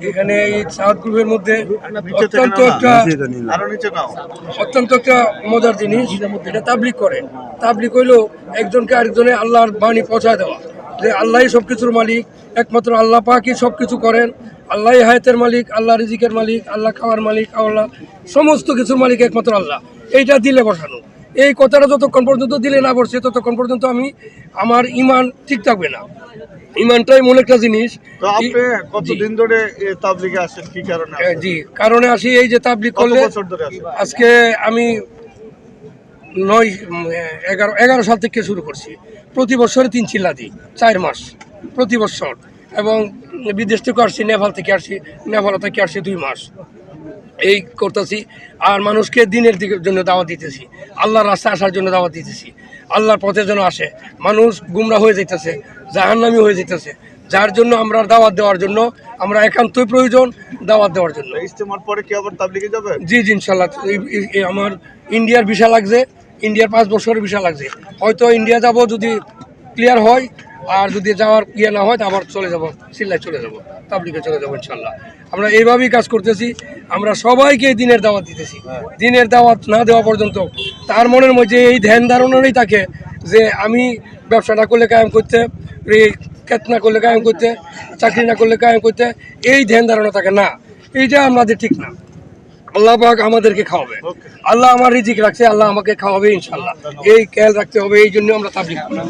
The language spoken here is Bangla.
এখানে এই সাউথ গ্রুপের মধ্যে অত্যন্ত একটা মজার জিনিস, এটা তাবলিগ করে। তাবলিগ হইল একজনকে আরেকজনে আল্লাহর বাণী পৌঁছায় দেওয়া, যে আল্লাহই সবকিছুর মালিক, একমাত্র আল্লাহ পাকই সবকিছু করেন, আল্লাহই হায়াতের মালিক, আল্লাহ রিজিকের মালিক, আল্লাহ খাওয়ার মালিক, আল্লাহ সমস্ত কিছুর মালিক একমাত্র আল্লাহ। এইটা দিলে বসানো, এই কথাটা যতক্ষণ পর্যন্ত দিলে না বসছে ততক্ষণ পর্যন্ত আমার ইমান ঠিক থাকবে না। ইমানটাই মনে একটা জিনিস। কতদিন ধরে তাবলিগে আসেন, কি কারণে? জি, কারণে আসি এই যে তাবলিগ করলে আজকে আমি 11 সাল থেকে শুরু করছি। প্রতি বছরে 3 চিল্লা দিই, 4 মাস প্রতি বছর। এবং বিদেশ থেকে আসছি, নেপাল থেকে আসছি, নেপাল থেকে আসছি 2 মাস। এই করতেছি আর মানুষকে দিনের দিকের জন্য দাওয়াত দিতেছি, আল্লাহর রাস্তায় আসার জন্য দাওয়াত দিতেছি, আল্লাহর পথে যেন আসে। মানুষ গুমরা হয়ে যাইতেছে, জাহান্নামী হয়ে যাইতেছে, যার জন্য আমরা দাওয়াত দেওয়ার জন্য, আমরা একান্তই প্রয়োজন দাওয়াত দেওয়ার জন্য। ইজতেমার পরে কি আবার তাবলিগে যাবে? জি জি, ইনশাল্লাহ। আমার ইন্ডিয়ার ভিসা লাগছে, ইন্ডিয়ার 5 বছরের ভিসা লাগছে। হয়তো ইন্ডিয়া যাব যদি ক্লিয়ার হয়, আর যদি যাওয়ার ইয়ে না হয় তো আবার চলে যাব, সিল্লায় চলে যাব, তাবলিগে চলে যাবো ইনশাল্লাহ। আমরা এইভাবেই কাজ করতেছি, আমরা সবাইকে দিনের দাওয়াত দিতেছি। দিনের দাওয়াত না দেওয়া পর্যন্ত তার মনের মধ্যে এই ধ্যান ধারণারই থাকে যে আমি ব্যবসা না করলে কায়েম করতে, ক্ষেত না করলে কায়েম করতে, চাকরি না করলে কায়েম করতে, এই ধ্যান ধারণা থাকে না। এইটা আমাদের ঠিক না। আল্লাহ পাক আমাদেরকে খাওয়াবে, আল্লাহ আমার রিজিক রাখছে, আল্লাহ আমাকে খাওয়াবে ইনশাল্লাহ। এই খেয়াল রাখতে হবে, এই জন্য আমরা তাবলিগ করি।